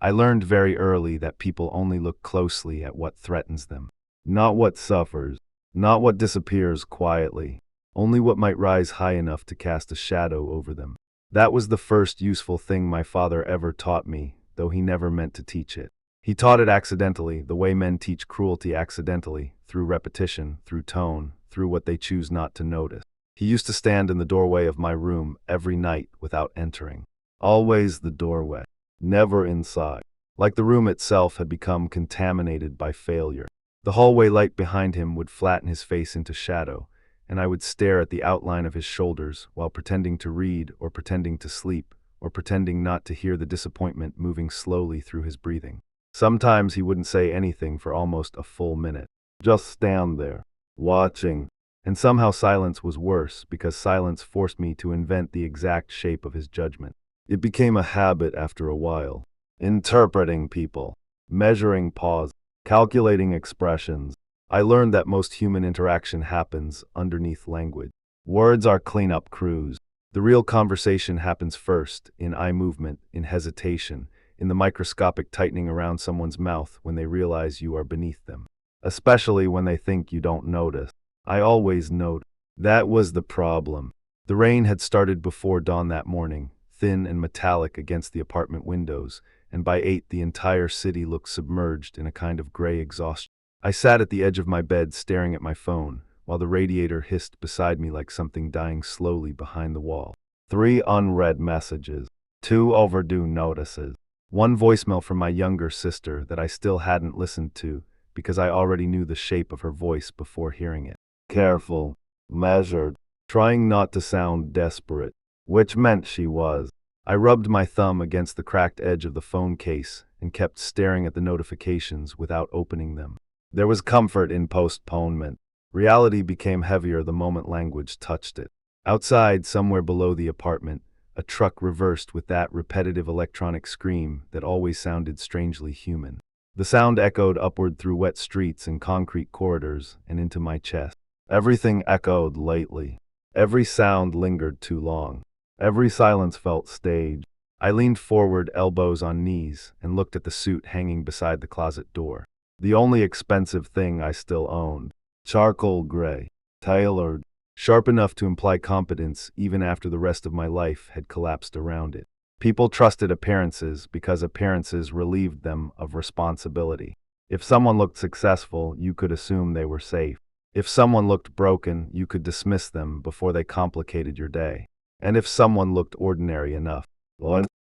I learned very early that people only look closely at what threatens them, not what suffers, not what disappears quietly, only what might rise high enough to cast a shadow over them. That was the first useful thing my father ever taught me, though he never meant to teach it. He taught it accidentally, the way men teach cruelty accidentally, through repetition, through tone, through what they choose not to notice. He used to stand in the doorway of my room every night without entering. Always the doorway, never inside. Like the room itself had become contaminated by failure. The hallway light behind him would flatten his face into shadow, and I would stare at the outline of his shoulders while pretending to read or pretending to sleep or pretending not to hear the disappointment moving slowly through his breathing. Sometimes he wouldn't say anything for almost a full minute. Just stand there, watching. And somehow silence was worse because silence forced me to invent the exact shape of his judgment. It became a habit after a while. Interpreting people, measuring pause, calculating expressions. I learned that most human interaction happens underneath language. Words are cleanup crews. The real conversation happens first, in eye movement, in hesitation, in the microscopic tightening around someone's mouth when they realize you are beneath them. Especially when they think you don't notice. I always noticed. That was the problem. The rain had started before dawn that morning, thin and metallic against the apartment windows, and by 8 the entire city looked submerged in a kind of gray exhaustion. I sat at the edge of my bed staring at my phone, while the radiator hissed beside me like something dying slowly behind the wall. 3 unread messages, 2 overdue notices, 1 voicemail from my younger sister that I still hadn't listened to because I already knew the shape of her voice before hearing it. Careful, measured, trying not to sound desperate, which meant she was. I rubbed my thumb against the cracked edge of the phone case and kept staring at the notifications without opening them. There was comfort in postponement. Reality became heavier the moment language touched it. Outside, somewhere below the apartment, a truck reversed with that repetitive electronic scream that always sounded strangely human. The sound echoed upward through wet streets and concrete corridors and into my chest. Everything echoed lately. Every sound lingered too long. Every silence felt staged. I leaned forward, elbows on knees, and looked at the suit hanging beside the closet door. The only expensive thing I still owned. Charcoal gray, tailored, sharp enough to imply competence even after the rest of my life had collapsed around it. People trusted appearances because appearances relieved them of responsibility. If someone looked successful, you could assume they were safe. If someone looked broken, you could dismiss them before they complicated your day. And if someone looked ordinary enough,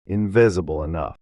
invisible enough,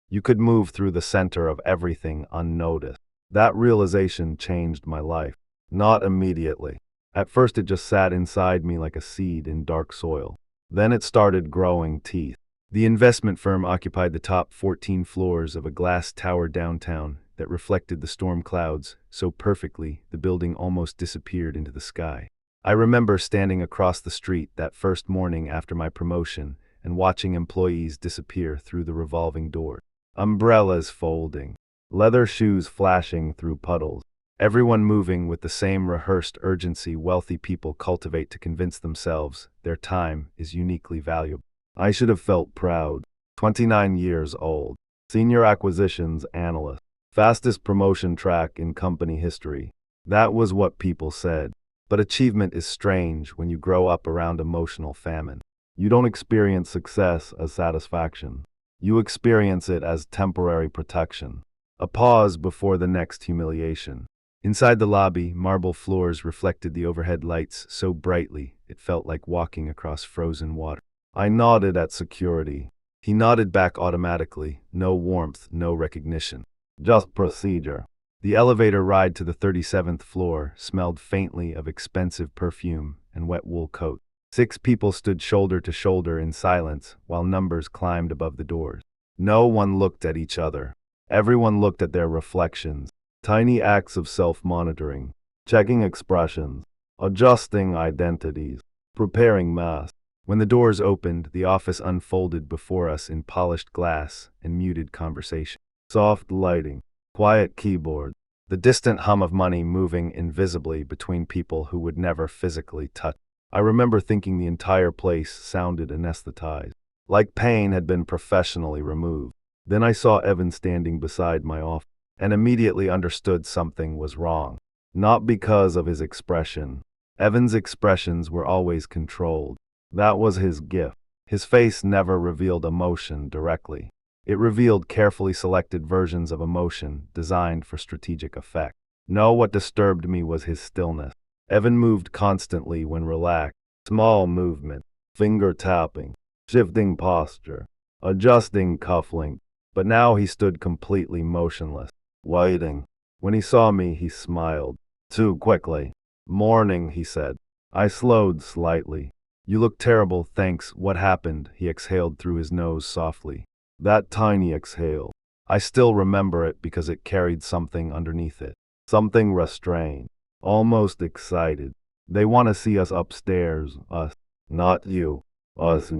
you could move through the center of everything unnoticed. That realization changed my life. Not immediately. At first it just sat inside me like a seed in dark soil. Then it started growing teeth. The investment firm occupied the top 14 floors of a glass tower downtown that reflected the storm clouds so perfectly the building almost disappeared into the sky. I remember standing across the street that first morning after my promotion and watching employees disappear through the revolving door. Umbrellas folding, leather shoes flashing through puddles, everyone moving with the same rehearsed urgency wealthy people cultivate to convince themselves their time is uniquely valuable. I should have felt proud. 29 years old, senior acquisitions analyst, fastest promotion track in company history. That was what people said. But achievement is strange when you grow up around emotional famine. You don't experience success as satisfaction. You experience it as temporary protection. A pause before the next humiliation. Inside the lobby, marble floors reflected the overhead lights so brightly it felt like walking across frozen water. I nodded at security. He nodded back automatically. No warmth, no recognition. Just procedure. The elevator ride to the 37th floor smelled faintly of expensive perfume and wet wool coat. 6 people stood shoulder to shoulder in silence while numbers climbed above the doors. No one looked at each other. Everyone looked at their reflections. Tiny acts of self-monitoring, checking expressions, adjusting identities, preparing masks. When the doors opened, the office unfolded before us in polished glass and muted conversation. Soft lighting. Quiet keyboard, the distant hum of money moving invisibly between people who would never physically touch. I remember thinking the entire place sounded anesthetized, like pain had been professionally removed. Then I saw Evan standing beside my office and immediately understood something was wrong. Not because of his expression. Evan's expressions were always controlled. That was his gift. His face never revealed emotion directly. It revealed carefully selected versions of emotion designed for strategic effect. No, what disturbed me was his stillness. Evan moved constantly when relaxed. Small movement, finger tapping, shifting posture, adjusting cufflink. But now he stood completely motionless, waiting. When he saw me, he smiled. Too quickly. Morning, he said. I slowed slightly. You look terrible, thanks. What happened? He exhaled through his nose softly. That tiny exhale. I still remember it because it carried something underneath it. Something restrained. Almost excited. They want to see us upstairs, us. Not you. Us.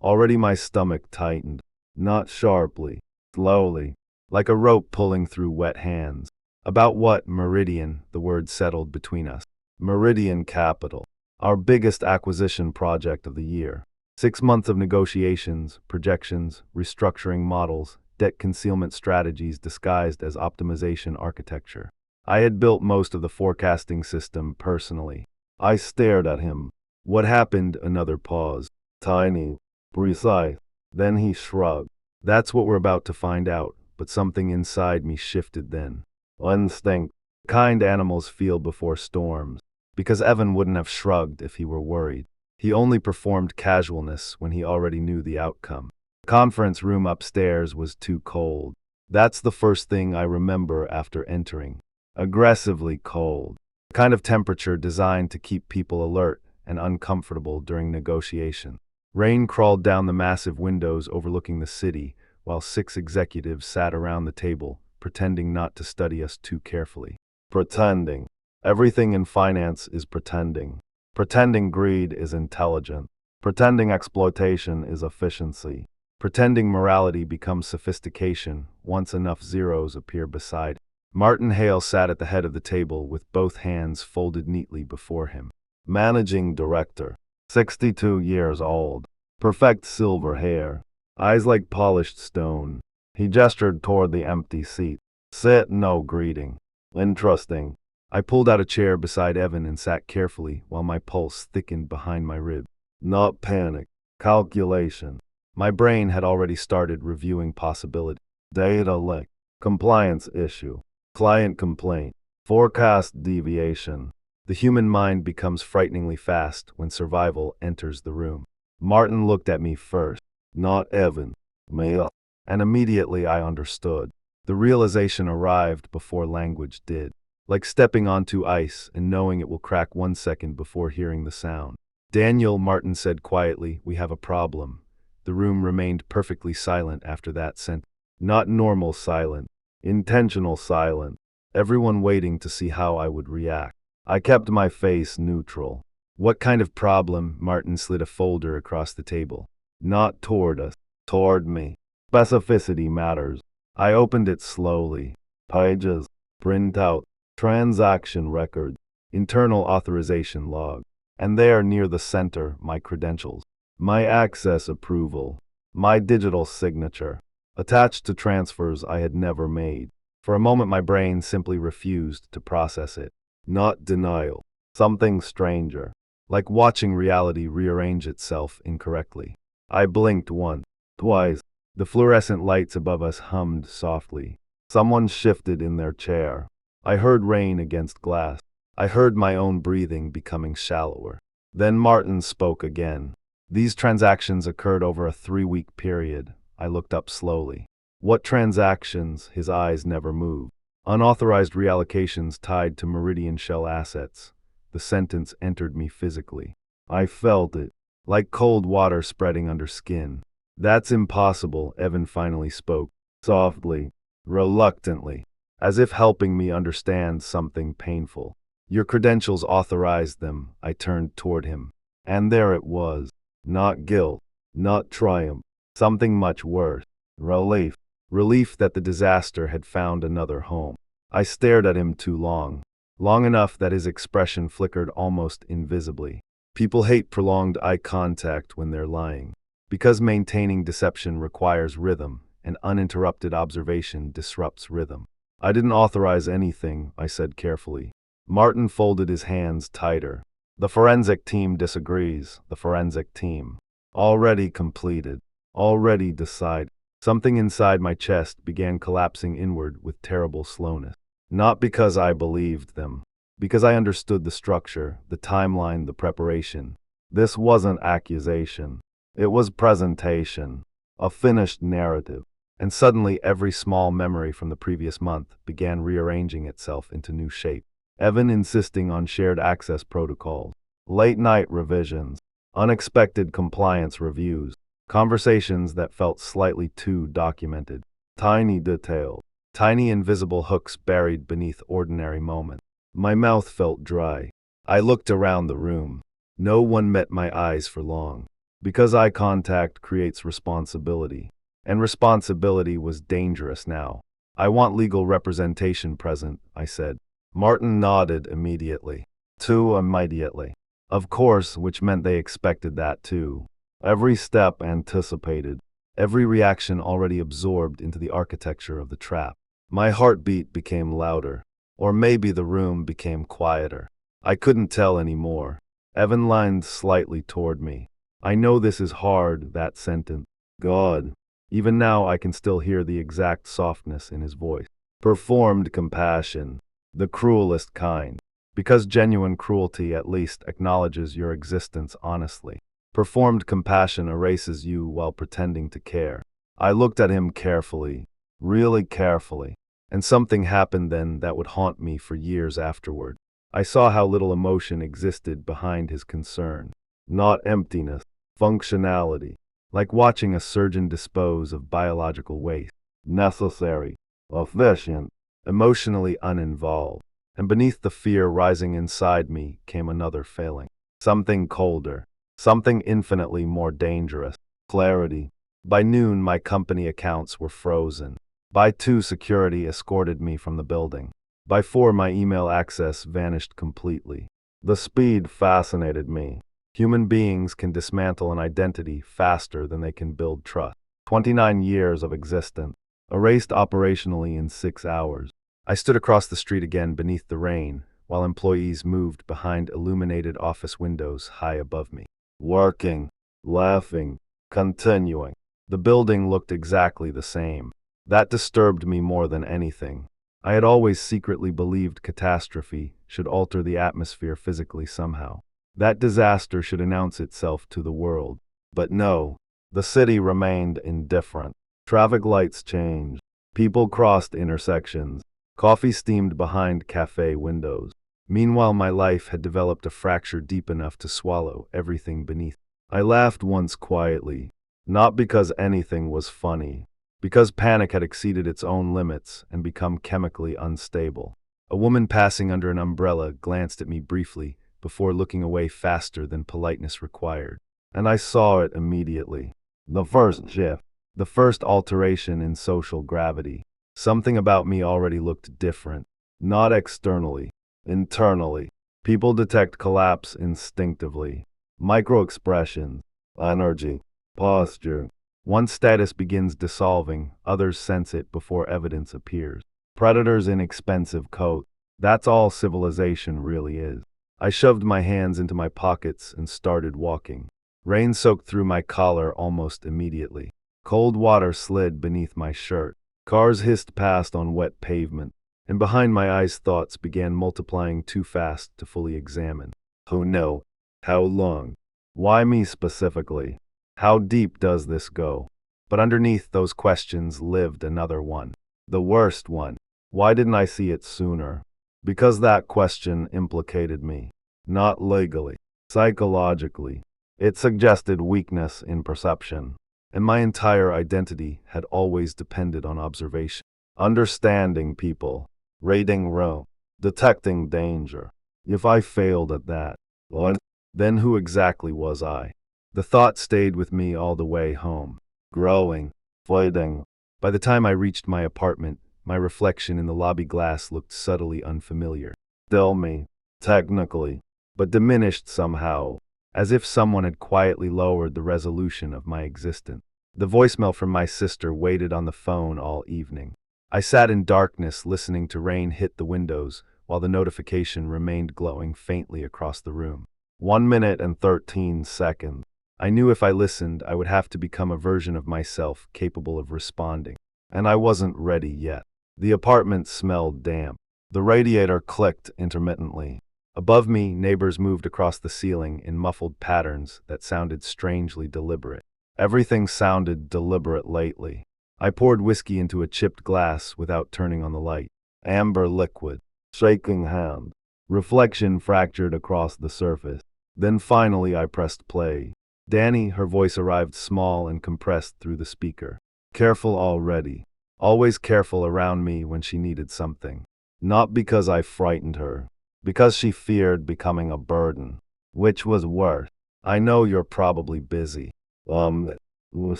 Already my stomach tightened. Not sharply. Slowly. Like a rope pulling through wet hands. About what? Meridian, the word settled between us. Meridian Capital. Our biggest acquisition project of the year. 6 months of negotiations, projections, restructuring models, debt concealment strategies disguised as optimization architecture. I had built most of the forecasting system personally. I stared at him. What happened? Another pause. Tiny. Precise. Then he shrugged. That's what we're about to find out, but something inside me shifted then. Instinct. Kind animals feel before storms. Because Evan wouldn't have shrugged if he were worried. He only performed casualness when he already knew the outcome. The conference room upstairs was too cold. That's the first thing I remember after entering. Aggressively cold. The kind of temperature designed to keep people alert and uncomfortable during negotiation. Rain crawled down the massive windows overlooking the city, while 6 executives sat around the table, pretending not to study us too carefully. Pretending. Everything in finance is pretending. Pretending greed is intelligent. Pretending exploitation is efficiency. Pretending morality becomes sophistication once enough zeros appear beside it. Martin Hale sat at the head of the table with both hands folded neatly before him. Managing director. 62 years old. Perfect silver hair. Eyes like polished stone. He gestured toward the empty seat. Sit, no greeting. Interesting. I pulled out a chair beside Evan and sat carefully while my pulse thickened behind my rib. Not panic. Calculation. My brain had already started reviewing possibility. Data leak. Compliance issue. Client complaint. Forecast deviation. The human mind becomes frighteningly fast when survival enters the room. Martin looked at me first. Not Evan. Me. And immediately I understood. The realization arrived before language did. Like stepping onto ice and knowing it will crack 1 second before hearing the sound. Daniel, Martin said quietly, we have a problem. The room remained perfectly silent after that sentence. Not normal silent. Intentional silent. Everyone waiting to see how I would react. I kept my face neutral. What kind of problem? Martin slid a folder across the table. Not toward us. Toward me. Specificity matters. I opened it slowly. Pages. Printout. Transaction record, internal authorization log, and there near the center, my credentials, my access approval, my digital signature, attached to transfers I had never made. For a moment my brain simply refused to process it. Not denial, something stranger, like watching reality rearrange itself incorrectly. I blinked once, twice. The fluorescent lights above us hummed softly. Someone shifted in their chair. I heard rain against glass. I heard my own breathing becoming shallower. Then Martin spoke again. These transactions occurred over a 3-week period. I looked up slowly. What transactions? His eyes never moved. Unauthorized reallocations tied to Meridian Shell assets. The sentence entered me physically. I felt it, like cold water spreading under skin. That's impossible, Evan finally spoke, softly, reluctantly, as if helping me understand something painful. Your credentials authorized them. I turned toward him. And there it was. Not guilt, not triumph, something much worse. Relief. Relief that the disaster had found another home. I stared at him too long. Long enough that his expression flickered almost invisibly. People hate prolonged eye contact when they're lying. Because maintaining deception requires rhythm, and uninterrupted observation disrupts rhythm. I didn't authorize anything, I said carefully. Martin folded his hands tighter. The forensic team disagrees. The forensic team. Already completed. Already decided. Something inside my chest began collapsing inward with terrible slowness. Not because I believed them. Because I understood the structure, the timeline, the preparation. This wasn't accusation. It was presentation. A finished narrative. And suddenly every small memory from the previous month began rearranging itself into new shape. Evan insisting on shared access protocols. Late-night revisions. Unexpected compliance reviews. Conversations that felt slightly too documented. Tiny details. Tiny invisible hooks buried beneath ordinary moments. My mouth felt dry. I looked around the room. No one met my eyes for long. Because eye contact creates responsibility. And responsibility was dangerous now. I want legal representation present, I said. Martin nodded immediately. Too immediately. Of course, which meant they expected that too. Every step anticipated. Every reaction already absorbed into the architecture of the trap. My heartbeat became louder. Or maybe the room became quieter. I couldn't tell anymore. Evan leaned slightly toward me. I know this is hard, that sentence. God. Even now I can still hear the exact softness in his voice. Performed compassion. The cruelest kind. Because genuine cruelty at least acknowledges your existence honestly. Performed compassion erases you while pretending to care. I looked at him carefully. Really carefully. And something happened then that would haunt me for years afterward. I saw how little emotion existed behind his concern. Not emptiness. Functionality. Like watching a surgeon dispose of biological waste. Necessary. Efficient. Emotionally uninvolved. And beneath the fear rising inside me came another failing. Something colder. Something infinitely more dangerous. Clarity. By noon my company accounts were frozen. By 2 security escorted me from the building. By 4 my email access vanished completely. The speed fascinated me. Human beings can dismantle an identity faster than they can build trust. 29 years of existence, erased operationally in 6 hours. I stood across the street again beneath the rain, while employees moved behind illuminated office windows high above me. Working, laughing, continuing. The building looked exactly the same. That disturbed me more than anything. I had always secretly believed catastrophe should alter the atmosphere physically somehow. That disaster should announce itself to the world. But no, the city remained indifferent. Traffic lights changed. People crossed intersections. Coffee steamed behind cafe windows. Meanwhile, my life had developed a fracture deep enough to swallow everything beneath. I laughed once quietly, not because anything was funny, because panic had exceeded its own limits and become chemically unstable. A woman passing under an umbrella glanced at me briefly before looking away faster than politeness required. And I saw it immediately. The first shift. The first alteration in social gravity. Something about me already looked different. Not externally. Internally. People detect collapse instinctively. Micro-expressions. Energy. Posture. Once status begins dissolving, others sense it before evidence appears. Predators in expensive coats. That's all civilization really is. I shoved my hands into my pockets and started walking. Rain soaked through my collar almost immediately. Cold water slid beneath my shirt. Cars hissed past on wet pavement, and behind my eyes thoughts began multiplying too fast to fully examine. Who knows? How long? Why me specifically? How deep does this go? But underneath those questions lived another one. The worst one. Why didn't I see it sooner? Because that question implicated me. Not legally. Psychologically. It suggested weakness in perception. And my entire identity had always depended on observation. Understanding people. Raiding Rome. Detecting danger. If I failed at that, what? Then who exactly was I? The thought stayed with me all the way home. Growing. Fighting. By the time I reached my apartment, my reflection in the lobby glass looked subtly unfamiliar. Still me. Technically. But diminished somehow. As if someone had quietly lowered the resolution of my existence. The voicemail from my sister waited on the phone all evening. I sat in darkness listening to rain hit the windows while the notification remained glowing faintly across the room. 1 minute and 13 seconds. I knew if I listened, I would have to become a version of myself capable of responding. And I wasn't ready yet. The apartment smelled damp. The radiator clicked intermittently. Above me, neighbors moved across the ceiling in muffled patterns that sounded strangely deliberate. Everything sounded deliberate lately. I poured whiskey into a chipped glass without turning on the light. Amber liquid. Shaking hand. Reflection fractured across the surface. Then finally I pressed play. Danny, her voice arrived small and compressed through the speaker. Careful already. Always careful around me when she needed something. Not because I frightened her. Because she feared becoming a burden. Which was worse. I know you're probably busy. Was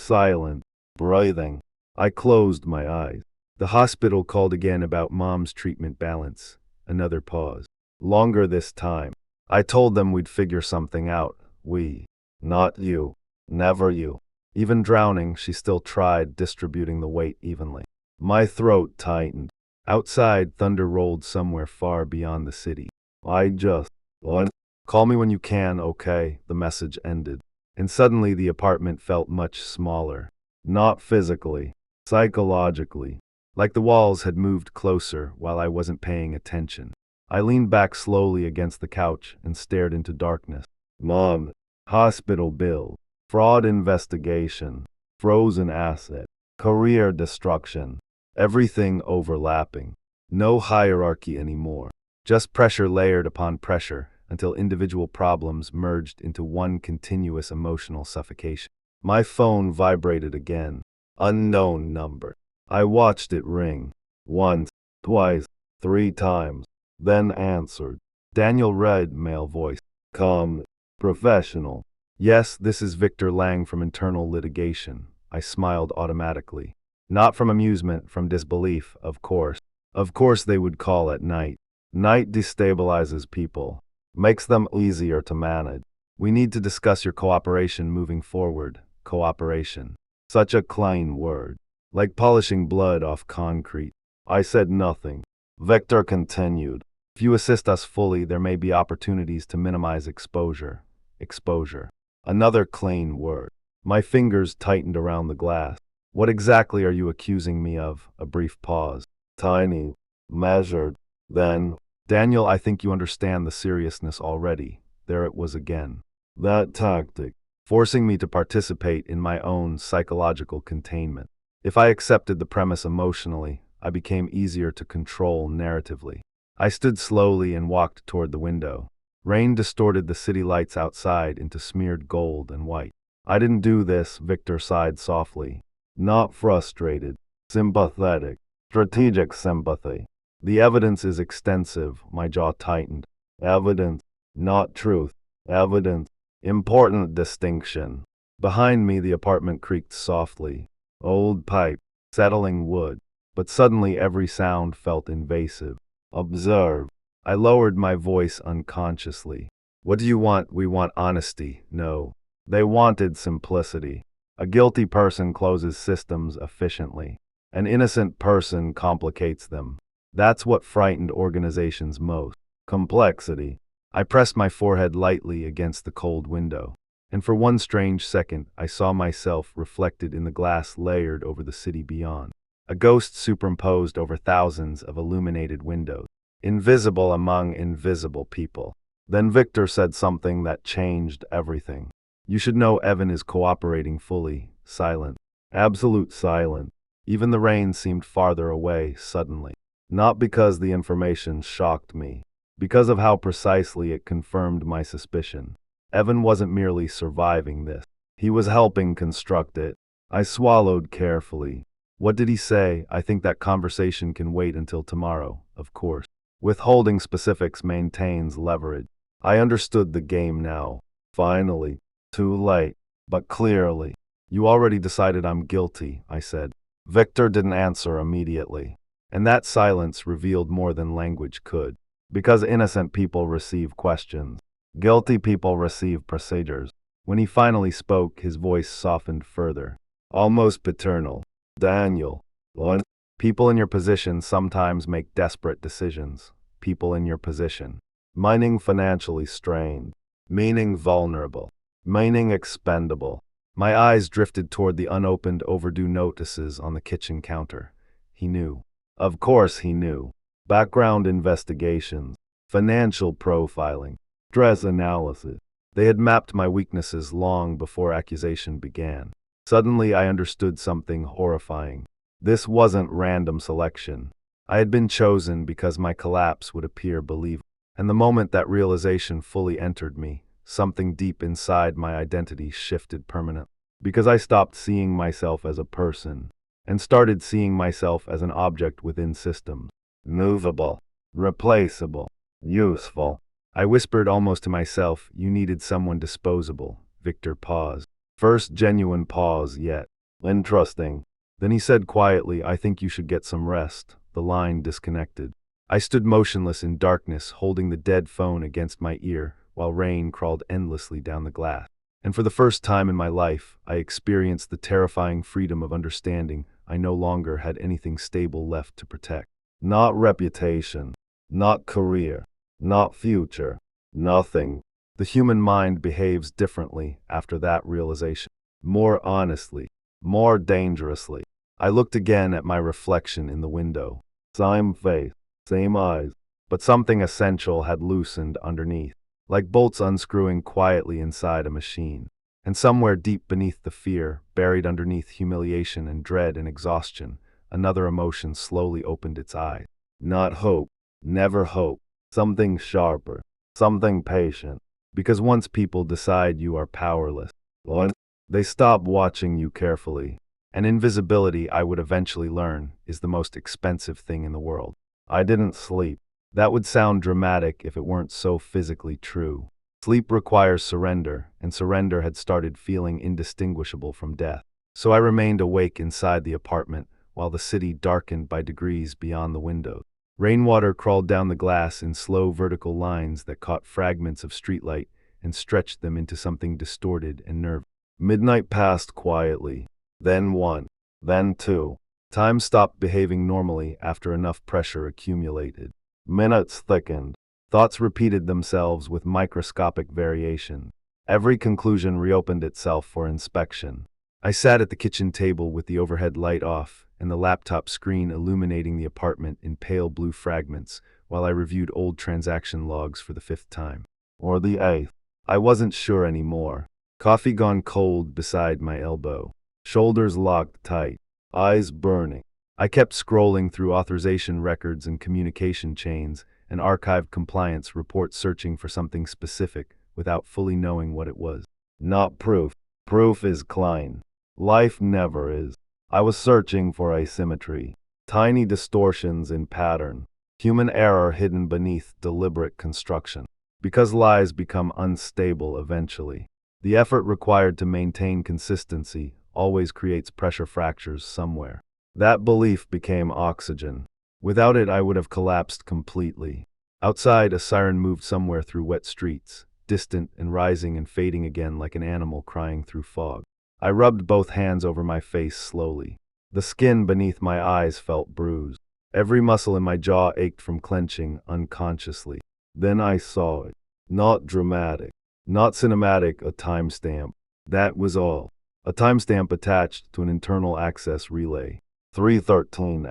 silent. Breathing. I closed my eyes. The hospital called again about Mom's treatment balance. Another pause. Longer this time. I told them we'd figure something out. We. Not you. Never you. Even drowning, she still tried distributing the weight evenly. My throat tightened. Outside, thunder rolled somewhere far beyond the city. What? Call me when you can, okay? The message ended. And suddenly the apartment felt much smaller. Not physically. Psychologically. Like the walls had moved closer while I wasn't paying attention. I leaned back slowly against the couch and stared into darkness. Mom. Hospital bill. Fraud investigation. Frozen asset. Career destruction. Everything overlapping. No hierarchy anymore. Just pressure layered upon pressure until individual problems merged into one continuous emotional suffocation. My phone vibrated again. Unknown number. I watched it ring. Once, twice, 3 times. Then answered. Daniel read, male voice. Come. Professional. Yes, this is Victor Lang from internal litigation. I smiled automatically. Not from amusement, from disbelief, of course. Of course they would call at night. Night destabilizes people. Makes them easier to manage. We need to discuss your cooperation moving forward. Cooperation. Such a clean word. Like polishing blood off concrete. I said nothing. Victor continued. If you assist us fully, there may be opportunities to minimize exposure. Exposure. Another clean word. My fingers tightened around the glass. What exactly are you accusing me of? A brief pause. Tiny. Measured. Then. Daniel, I think you understand the seriousness already. There it was again. That tactic. Forcing me to participate in my own psychological containment. If I accepted the premise emotionally, I became easier to control narratively. I stood slowly and walked toward the window. Rain distorted the city lights outside into smeared gold and white. I didn't do this, Victor sighed softly. Not frustrated. Sympathetic. Strategic sympathy. The evidence is extensive, my jaw tightened. Evidence. Not truth. Evidence. Important distinction. Behind me, the apartment creaked softly. Old pipe. Settling wood. But suddenly every sound felt invasive. Observe. I lowered my voice unconsciously. What do you want? We want honesty. No. They wanted simplicity. A guilty person closes systems efficiently. An innocent person complicates them. That's what frightened organizations most. Complexity. I pressed my forehead lightly against the cold window. And for one strange second, I saw myself reflected in the glass layered over the city beyond. A ghost superimposed over thousands of illuminated windows. Invisible among invisible people. Then Victor said something that changed everything. You should know Evan is cooperating fully. Silent. Absolute silence. Even the rain seemed farther away suddenly. Not because the information shocked me. Because of how precisely it confirmed my suspicion. Evan wasn't merely surviving this. He was helping construct it. I swallowed carefully. What did he say? I think that conversation can wait until tomorrow, of course. Withholding specifics maintains leverage. I understood the game now. Finally. Too late. But clearly. You already decided I'm guilty, I said. Victor didn't answer immediately. And that silence revealed more than language could. Because innocent people receive questions. Guilty people receive procedures. When he finally spoke, his voice softened further. almost paternal. Daniel, what? People in your position sometimes make desperate decisions. People in your position. Meaning financially strained. Meaning vulnerable. Meaning expendable. My eyes drifted toward the unopened overdue notices on the kitchen counter. He knew. Of course he knew. Background investigations. Financial profiling. Stress analysis. They had mapped my weaknesses long before accusation began. Suddenly I understood something horrifying. This wasn't random selection. I had been chosen because my collapse would appear believable. And the moment that realization fully entered me, something deep inside my identity shifted permanently. Because I stopped seeing myself as a person and started seeing myself as an object within systems. Movable, replaceable, useful. I whispered almost to myself, you needed someone disposable. Victor paused. First genuine pause yet. Interesting. Then he said quietly, I think you should get some rest. The line disconnected. I stood motionless in darkness, holding the dead phone against my ear, while rain crawled endlessly down the glass. And for the first time in my life, I experienced the terrifying freedom of understanding I no longer had anything stable left to protect. Not reputation, not career, not future, nothing. The human mind behaves differently after that realization. More honestly, more dangerously. I looked again at my reflection in the window. Same face, same eyes, but something essential had loosened underneath, like bolts unscrewing quietly inside a machine. And somewhere deep beneath the fear, buried underneath humiliation and dread and exhaustion, another emotion slowly opened its eyes. Not hope, never hope, something sharper, something patient. Because once people decide you are powerless, they stop watching you carefully. And invisibility, I would eventually learn, is the most expensive thing in the world. I didn't sleep. That would sound dramatic if it weren't so physically true. Sleep requires surrender, and surrender had started feeling indistinguishable from death. So I remained awake inside the apartment, while the city darkened by degrees beyond the windows. Rainwater crawled down the glass in slow vertical lines that caught fragments of streetlight and stretched them into something distorted and nervous. Midnight passed quietly. Then one. Then two. Time stopped behaving normally after enough pressure accumulated. Minutes thickened. Thoughts repeated themselves with microscopic variation. Every conclusion reopened itself for inspection. I sat at the kitchen table with the overhead light off and the laptop screen illuminating the apartment in pale blue fragments while I reviewed old transaction logs for the 5th time. Or the 8th. I wasn't sure anymore. Coffee gone cold beside my elbow. Shoulders locked tight. Eyes burning. I kept scrolling through authorization records and communication chains and archived compliance reports searching for something specific without fully knowing what it was. Not proof. Proof is Klein. Life never is. I was searching for asymmetry. Tiny distortions in pattern. Human error hidden beneath deliberate construction. Because lies become unstable eventually. The effort required to maintain consistency always creates pressure fractures somewhere. That belief became oxygen. Without it, I would have collapsed completely. Outside, a siren moved somewhere through wet streets, distant and rising and fading again like an animal crying through fog. I rubbed both hands over my face slowly. The skin beneath my eyes felt bruised. Every muscle in my jaw ached from clenching unconsciously. Then I saw it. Not dramatic. Not cinematic, a timestamp. That was all. A timestamp attached to an internal access relay. 313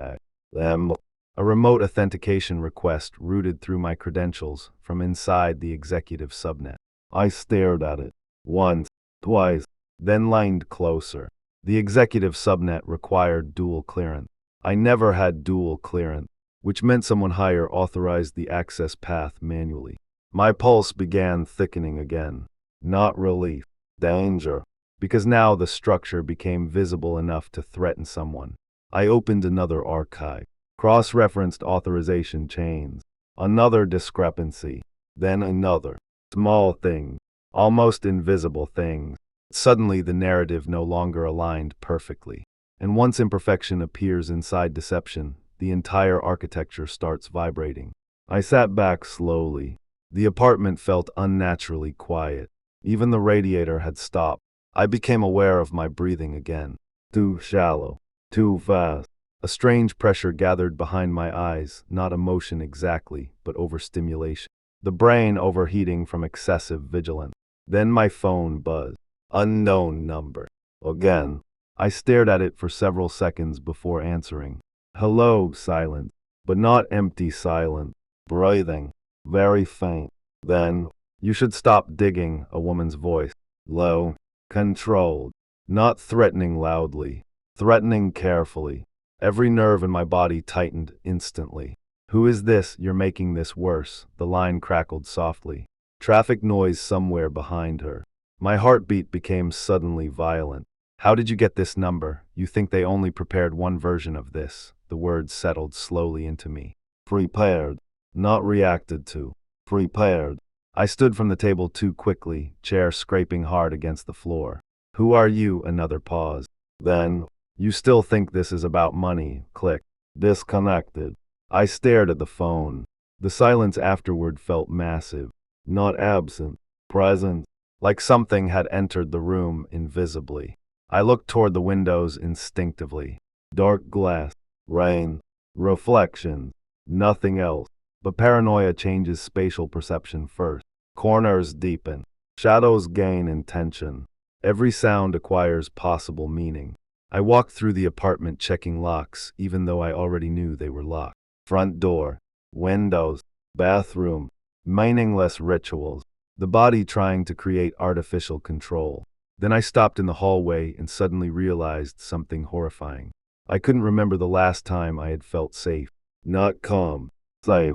AM. A remote authentication request routed through my credentials from inside the executive subnet. I stared at it. Once, twice, then leaned closer. The executive subnet required dual clearance. I never had dual clearance, which meant someone higher authorized the access path manually. My pulse began thickening again. Not relief. Danger. Because now the structure became visible enough to threaten someone. I opened another archive. Cross-referenced authorization chains. Another discrepancy. Then another. Small thing. Almost invisible things. Suddenly the narrative no longer aligned perfectly. And once imperfection appears inside deception, the entire architecture starts vibrating. I sat back slowly. The apartment felt unnaturally quiet. Even the radiator had stopped. I became aware of my breathing again. Too shallow. Too fast. A strange pressure gathered behind my eyes, not emotion exactly, but overstimulation. The brain overheating from excessive vigilance. Then my phone buzzed. Unknown number. Again. I stared at it for several seconds before answering. Hello, silence. But not empty silence. Breathing. Very faint. Then, you should stop digging, a woman's voice. Low. Controlled. Not threatening loudly. Threatening carefully. Every nerve in my body tightened instantly. Who is this? You're making this worse. The line crackled softly. Traffic noise somewhere behind her. My heartbeat became suddenly violent. How did you get this number? You think they only prepared one version of this? The words settled slowly into me. Prepared. Not reacted to. Prepared. I stood from the table too quickly, chair scraping hard against the floor. Who are you? Another pause. Then, you still think this is about money? Click. Disconnected. I stared at the phone. The silence afterward felt massive. Not absent. Present. Like something had entered the room invisibly. I looked toward the windows instinctively. Dark glass. Rain. Reflections. Nothing else. But paranoia changes spatial perception first. Corners deepen. Shadows gain intention. Every sound acquires possible meaning. I walked through the apartment checking locks, even though I already knew they were locked. Front door. Windows. Bathroom. Meaningless rituals. The body trying to create artificial control. Then I stopped in the hallway and suddenly realized something horrifying. I couldn't remember the last time I had felt safe. Not calm. Safe.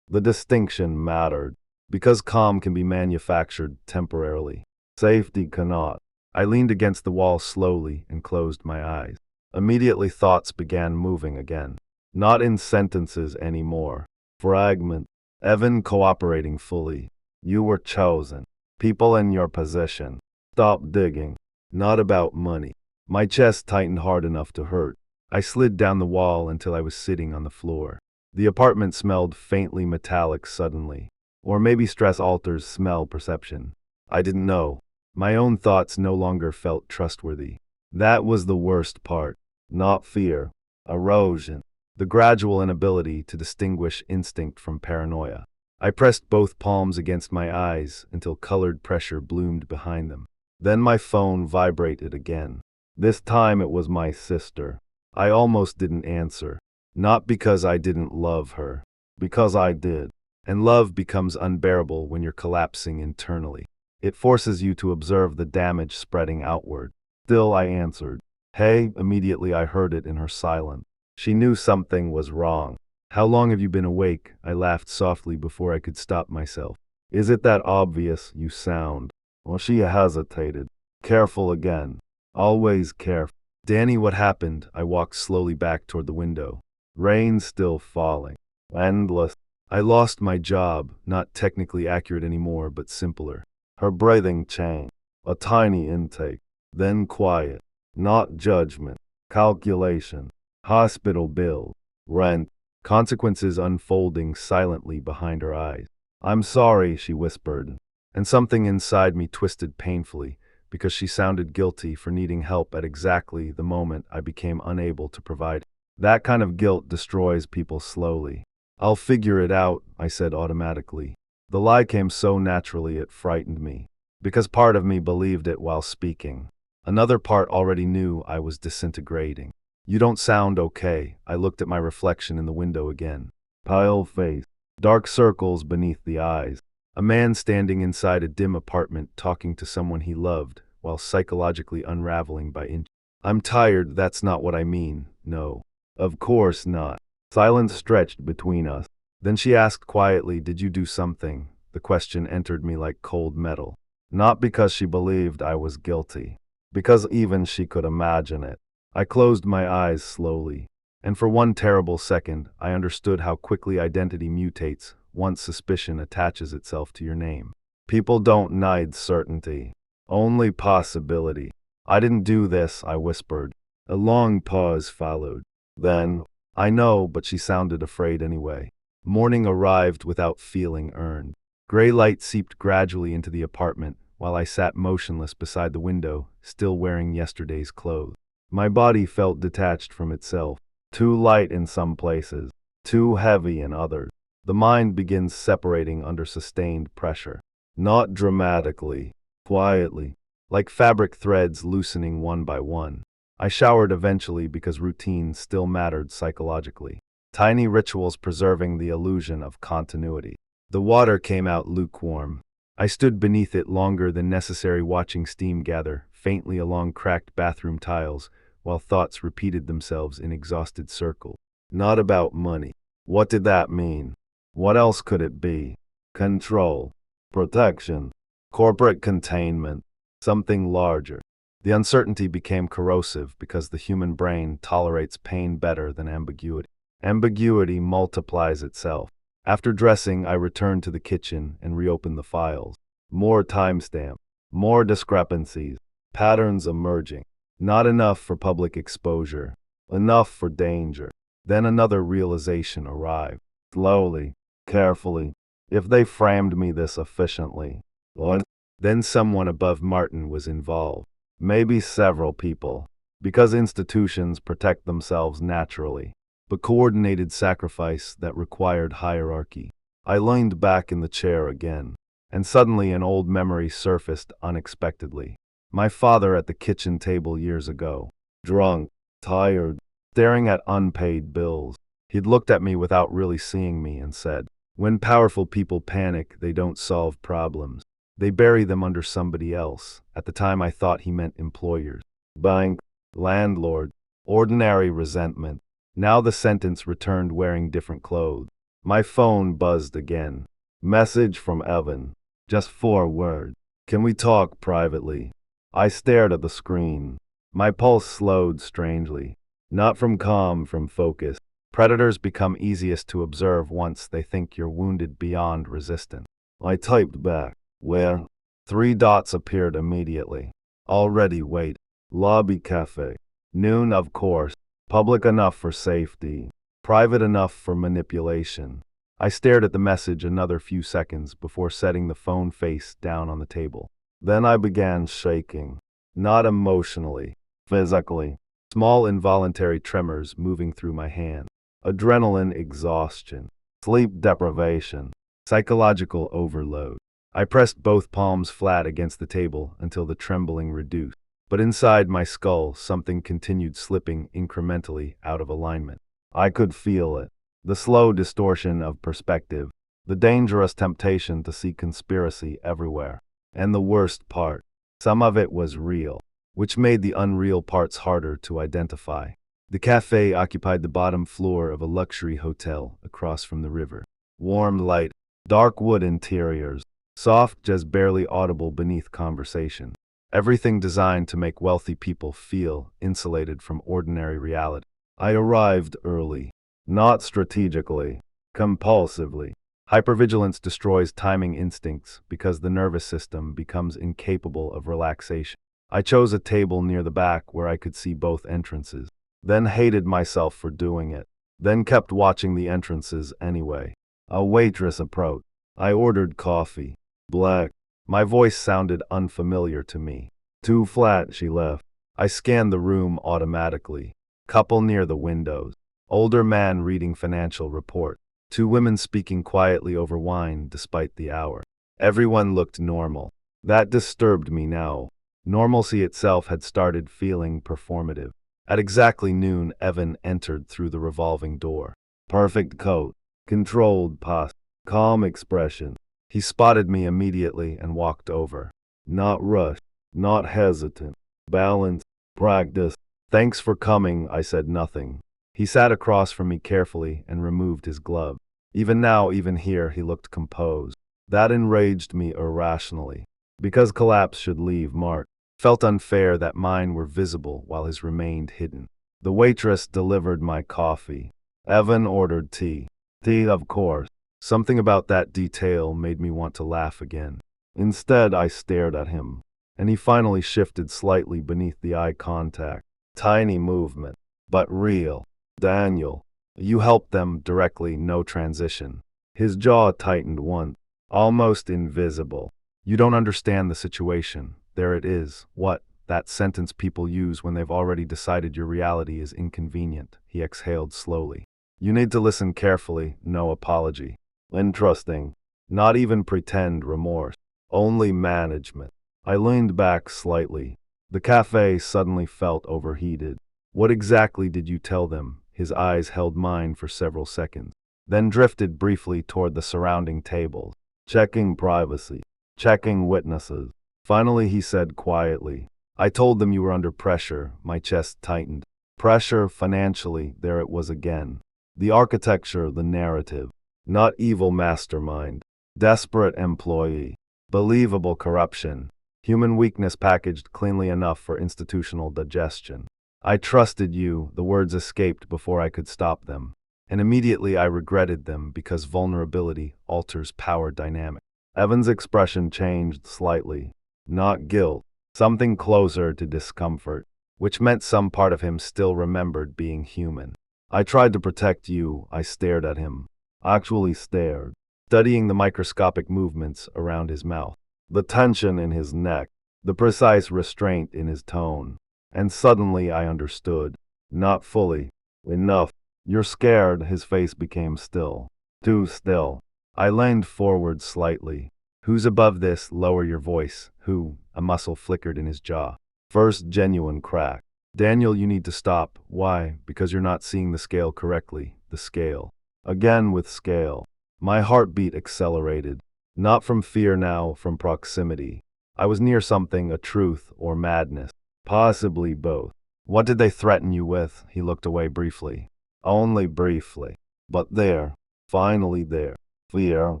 The distinction mattered. Because calm can be manufactured temporarily. Safety cannot. I leaned against the wall slowly and closed my eyes. Immediately thoughts began moving again. Not in sentences anymore. Fragment. Evan cooperating fully. You were chosen. People in your position. Stop digging. Not about money. My chest tightened hard enough to hurt. I slid down the wall until I was sitting on the floor. The apartment smelled faintly metallic suddenly. Or maybe stress alters smell perception. I didn't know. My own thoughts no longer felt trustworthy. That was the worst part. Not fear. Erosion. The gradual inability to distinguish instinct from paranoia. I pressed both palms against my eyes until colored pressure bloomed behind them. Then my phone vibrated again. This time it was my sister. I almost didn't answer. Not because I didn't love her. Because I did. And love becomes unbearable when you're collapsing internally. It forces you to observe the damage spreading outward. Still I answered. Hey, immediately I heard it in her silence. She knew something was wrong. How long have you been awake? I laughed softly before I could stop myself. Is it that obvious? You sound. Well, she hesitated. Careful again. Always careful. Danny, what happened? I walked slowly back toward the window. Rain still falling. Endless. I lost my job, not technically accurate anymore, but simpler. Her breathing changed. A tiny intake. Then quiet. Not judgment. Calculation. Hospital bill. Rent. Consequences unfolding silently behind her eyes. I'm sorry, she whispered. And something inside me twisted painfully, because she sounded guilty for needing help at exactly the moment I became unable to provide. That kind of guilt destroys people slowly. I'll figure it out, I said automatically. The lie came so naturally it frightened me. Because part of me believed it while speaking. Another part already knew I was disintegrating. You don't sound okay. I looked at my reflection in the window again. Pale face. Dark circles beneath the eyes. A man standing inside a dim apartment talking to someone he loved, while psychologically unraveling by inches. I'm tired, that's not what I mean, no. Of course not. Silence stretched between us. Then she asked quietly, did you do something? The question entered me like cold metal. Not because she believed I was guilty. Because even she could imagine it. I closed my eyes slowly. And for one terrible second, I understood how quickly identity mutates once suspicion attaches itself to your name. People don't need certainty. Only possibility. I didn't do this, I whispered. A long pause followed. Then, I know, but she sounded afraid anyway. Morning arrived without feeling earned. Gray light seeped gradually into the apartment while I sat motionless beside the window, still wearing yesterday's clothes. My body felt detached from itself, too light in some places, too heavy in others. The mind begins separating under sustained pressure, not dramatically, quietly, like fabric threads loosening one by one. I showered eventually because routine still mattered psychologically. Tiny rituals preserving the illusion of continuity. The water came out lukewarm. I stood beneath it longer than necessary, watching steam gather faintly along cracked bathroom tiles, while thoughts repeated themselves in exhausted circles. Not about money. What did that mean? What else could it be? Control, protection, corporate containment, something larger. The uncertainty became corrosive because the human brain tolerates pain better than ambiguity. Ambiguity multiplies itself. After dressing, I returned to the kitchen and reopened the files. More timestamp, more discrepancies, patterns emerging. Not enough for public exposure, enough for danger. Then another realization arrived. Slowly, carefully. If they framed me this efficiently. What? Then someone above Martin was involved. Maybe several people. Because institutions protect themselves naturally. But coordinated sacrifice that required hierarchy. I leaned back in the chair again, and suddenly an old memory surfaced unexpectedly. My father at the kitchen table years ago. Drunk, tired, staring at unpaid bills. He'd looked at me without really seeing me and said, "When powerful people panic, they don't solve problems. They bury them under somebody else." At the time I thought he meant employers. Bank, landlord, ordinary resentment. Now the sentence returned wearing different clothes. My phone buzzed again. Message from Evan. Just 4 words. "Can we talk privately?" I stared at the screen. My pulse slowed strangely. Not from calm, from focus. Predators become easiest to observe once they think you're wounded beyond resistance. I typed back. "Where?" 3 dots appeared immediately. "Already wait. Lobby cafe. Noon, of course. Public enough for safety. Private enough for manipulation." I stared at the message another few seconds before setting the phone face down on the table. Then I began shaking. Not emotionally, physically. Small involuntary tremors moving through my hand. Adrenaline exhaustion. Sleep deprivation. Psychological overload. I pressed both palms flat against the table until the trembling reduced. But inside my skull, something continued slipping incrementally out of alignment. I could feel it. The slow distortion of perspective. The dangerous temptation to see conspiracy everywhere. And the worst part, some of it was real, which made the unreal parts harder to identify. The cafe occupied the bottom floor of a luxury hotel across from the river. Warm light, dark wood interiors, soft, just barely audible beneath conversation. Everything designed to make wealthy people feel insulated from ordinary reality. I arrived early, not strategically, compulsively. Hypervigilance destroys timing instincts because the nervous system becomes incapable of relaxation. I chose a table near the back where I could see both entrances, then hated myself for doing it, then kept watching the entrances anyway. A waitress approached. I ordered coffee. Black. My voice sounded unfamiliar to me. Too flat, she left. I scanned the room automatically. Couple near the windows. Older man reading financial report. 2 women speaking quietly over wine despite the hour. Everyone looked normal. That disturbed me now. Normalcy itself had started feeling performative. At exactly noon, Evan entered through the revolving door. Perfect coat. Controlled posture. Calm expression. He spotted me immediately and walked over. Not rushed. Not hesitant. Balanced. Practice. "Thanks for coming," I said nothing. He sat across from me carefully and removed his glove. Even now, even here, he looked composed. That enraged me irrationally. Because collapse should leave mark. Felt unfair that mine were visible while his remained hidden. The waitress delivered my coffee. Evan ordered tea. Tea, of course. Something about that detail made me want to laugh again. Instead, I stared at him, and he finally shifted slightly beneath the eye contact. Tiny movement, but real. "Daniel, you helped them directly, no transition." His jaw tightened once, almost invisible. "You don't understand the situation. There it is." What? that sentence people use when they've already decided your reality is inconvenient. He exhaled slowly. You need to listen carefully, no apology. Interesting. Not even pretend remorse. Only management. I leaned back slightly. The cafe suddenly felt overheated. What exactly did you tell them? His eyes held mine for several seconds, then drifted briefly toward the surrounding tables. Checking privacy. Checking witnesses. Finally, he said quietly, I told them you were under pressure. My chest tightened. Pressure financially, there it was again. The architecture, the narrative. Not evil mastermind. Desperate employee. Believable corruption. Human weakness packaged cleanly enough for institutional digestion. I trusted you, the words escaped before I could stop them. And immediately I regretted them because vulnerability alters power dynamics. Evan's expression changed slightly. Not guilt. Something closer to discomfort, which meant some part of him still remembered being human. I tried to protect you, I stared at him. Actually stared, studying the microscopic movements around his mouth, the tension in his neck, the precise restraint in his tone. And suddenly I understood. Not fully. Enough. You're scared. His face became still. Too still. I leaned forward slightly. Who's above this? Lower your voice. Who? A muscle flickered in his jaw. First genuine crack. Daniel, you need to stop. Why? Because you're not seeing the scale correctly. The scale. Again with scale. My heartbeat accelerated. Not from fear now, from proximity. I was near something, a truth or madness. Possibly both. What did they threaten you with? He looked away briefly. Only briefly. But there. Finally there. Fear.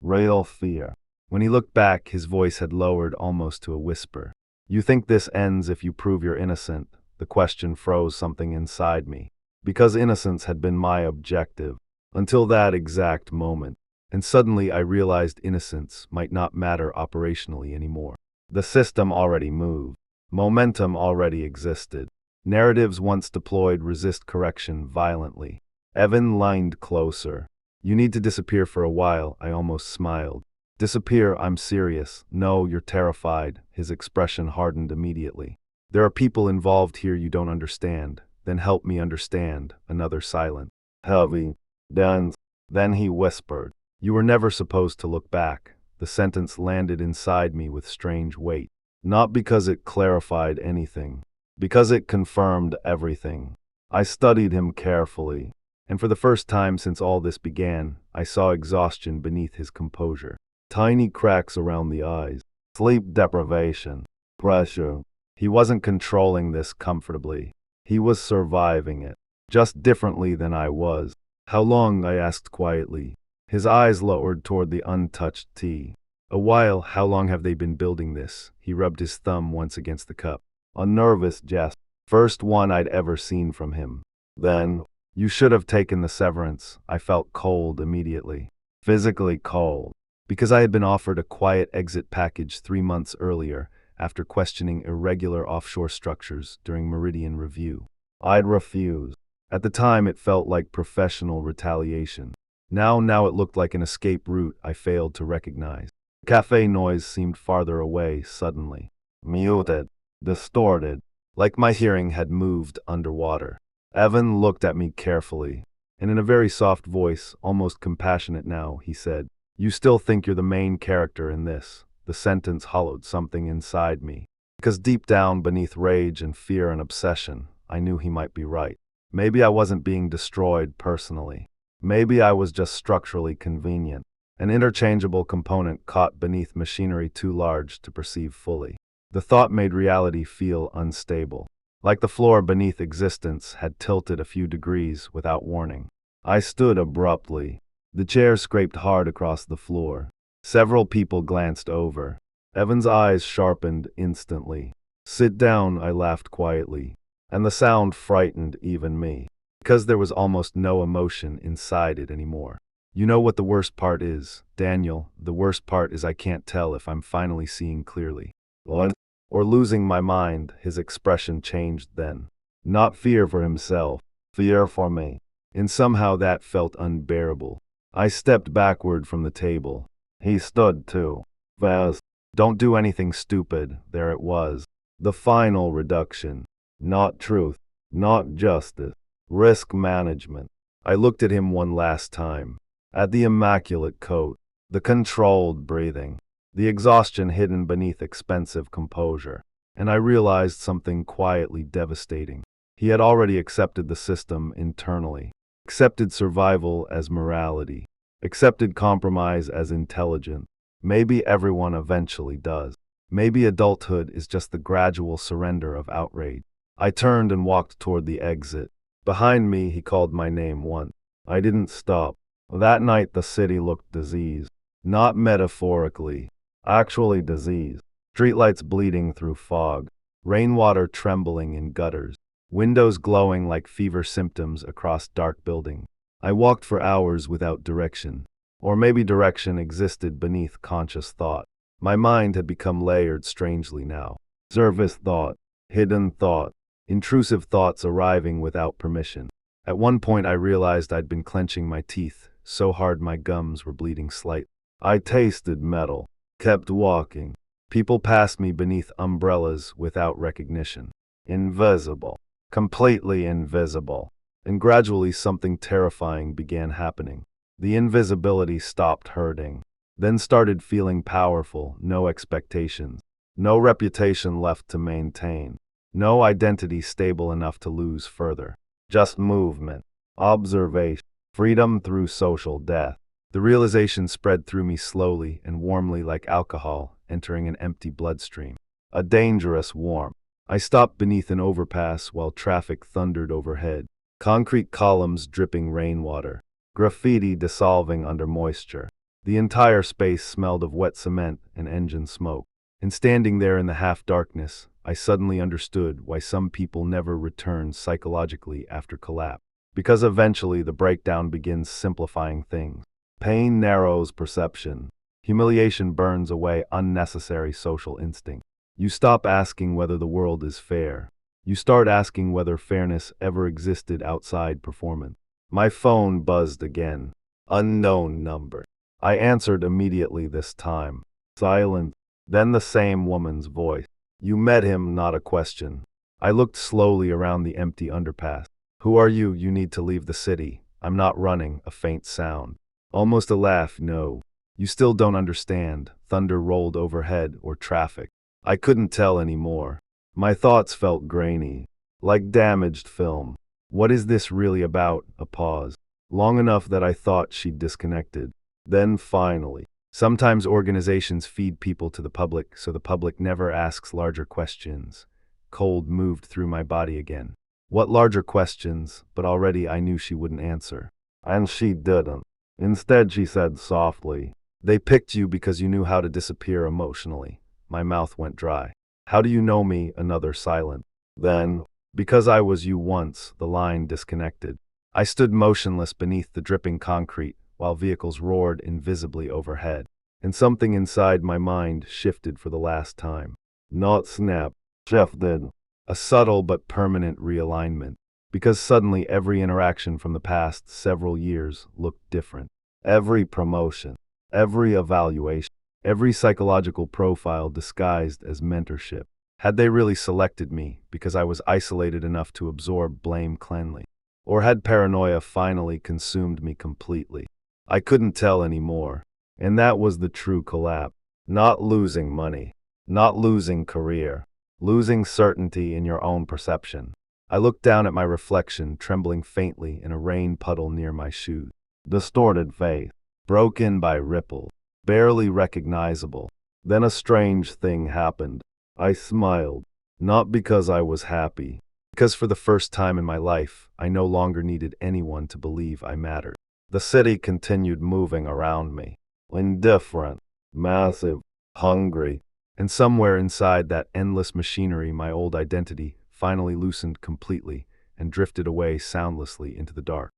Real fear. When he looked back, his voice had lowered almost to a whisper. You think this ends if you prove you're innocent? The question froze something inside me. Because innocence had been my objective. Until that exact moment. And suddenly I realized innocence might not matter operationally anymore. The system already moved. Momentum already existed. Narratives once deployed resist correction violently. Evan leaned closer. You need to disappear for a while, I almost smiled. Disappear, I'm serious. No, you're terrified. His expression hardened immediately. There are people involved here you don't understand. Then help me understand. Another silence. Heavy. Dense. Then he whispered. You were never supposed to look back. The sentence landed inside me with strange weight. Not because it clarified anything, because it confirmed everything. I studied him carefully, and for the first time since all this began, I saw exhaustion beneath his composure. Tiny cracks around the eyes, sleep deprivation, pressure. He wasn't controlling this comfortably. He was surviving it, just differently than I was. How long? I asked quietly. His eyes lowered toward the untouched tea. A while. How long have they been building this? He rubbed his thumb once against the cup. A nervous jest. First one I'd ever seen from him. Then, you should have taken the severance. I felt cold immediately. Physically cold. Because I had been offered a quiet exit package 3 months earlier, after questioning irregular offshore structures during Meridian Review. I'd refused. At the time it felt like professional retaliation. Now it looked like an escape route I failed to recognize. Cafe noise seemed farther away suddenly. Muted. Distorted. Like my hearing had moved underwater. Evan looked at me carefully, and in a very soft voice, almost compassionate now, he said, You still think you're the main character in this? The sentence hollowed something inside me. Because deep down, beneath rage and fear and obsession, I knew he might be right. Maybe I wasn't being destroyed personally. Maybe I was just structurally convenient. An interchangeable component caught beneath machinery too large to perceive fully. The thought made reality feel unstable. Like the floor beneath existence had tilted a few degrees without warning. I stood abruptly. The chair scraped hard across the floor. Several people glanced over. Evan's eyes sharpened instantly. Sit down, I laughed quietly. And the sound frightened even me. Because there was almost no emotion inside it anymore. You know what the worst part is, Daniel? The worst part is I can't tell if I'm finally seeing clearly. What? Or losing my mind. His expression changed then. Not fear for himself, fear for me. And somehow that felt unbearable. I stepped backward from the table. He stood too. Fast. Don't do anything stupid. There it was. The final reduction. Not truth, not justice, risk management. I looked at him one last time. At the immaculate coat, the controlled breathing, the exhaustion hidden beneath expensive composure. And I realized something quietly devastating. He had already accepted the system internally, accepted survival as morality, accepted compromise as intelligence. Maybe everyone eventually does. Maybe adulthood is just the gradual surrender of outrage. I turned and walked toward the exit. Behind me, he called my name once. I didn't stop. That night, the city looked diseased. Not metaphorically, actually diseased. Streetlights bleeding through fog, rainwater trembling in gutters, windows glowing like fever symptoms across dark buildings. I walked for hours without direction. Or maybe direction existed beneath conscious thought. My mind had become layered strangely now. Service thought, hidden thought, intrusive thoughts arriving without permission. At one point I realized I'd been clenching my teeth, so hard my gums were bleeding slightly. I tasted metal, kept walking. People passed me beneath umbrellas without recognition. Invisible, completely invisible. And gradually something terrifying began happening. The invisibility stopped hurting, then started feeling powerful, no expectations, no reputation left to maintain, no identity stable enough to lose further. Just movement, observation, freedom through social death. The realization spread through me slowly and warmly like alcohol entering an empty bloodstream. A dangerous warmth. I stopped beneath an overpass while traffic thundered overhead. Concrete columns dripping rainwater. Graffiti dissolving under moisture. The entire space smelled of wet cement and engine smoke. And standing there in the half-darkness, I suddenly understood why some people never return psychologically after collapse. Because eventually the breakdown begins simplifying things. Pain narrows perception. Humiliation burns away unnecessary social instinct. You stop asking whether the world is fair. You start asking whether fairness ever existed outside performance. My phone buzzed again. Unknown number. I answered immediately this time. Silence. Then the same woman's voice. You met him, not a question. I looked slowly around the empty underpass. Who are you? You need to leave the city. I'm not running. A faint sound. Almost a laugh. No. You still don't understand. Thunder rolled overhead or traffic. I couldn't tell anymore. My thoughts felt grainy, like damaged film. What is this really about? A pause. Long enough that I thought she'd disconnected. Then finally. Sometimes organizations feed people to the public, so the public never asks larger questions. Cold moved through my body again. What larger questions? But already I knew she wouldn't answer. And she didn't. Instead, she said softly, "They picked you because you knew how to disappear emotionally." My mouth went dry. "How do you know me?" Another silence. Then, "Because I was you once." The line disconnected. I stood motionless beneath the dripping concrete while vehicles roared invisibly overhead. And something inside my mind shifted for the last time. Not snap, shifted. A subtle but permanent realignment. Because suddenly every interaction from the past several years looked different. Every promotion, every evaluation, every psychological profile disguised as mentorship. Had they really selected me because I was isolated enough to absorb blame cleanly? Or had paranoia finally consumed me completely? I couldn't tell anymore. And that was the true collapse. Not losing money, not losing career, losing certainty in your own perception. I looked down at my reflection, trembling faintly in a rain puddle near my shoes. Distorted face, broken by ripples, barely recognizable. Then a strange thing happened. I smiled, not because I was happy, because for the first time in my life, I no longer needed anyone to believe I mattered. The city continued moving around me, indifferent, massive, hungry, and somewhere inside that endless machinery, my old identity finally loosened completely and drifted away soundlessly into the dark.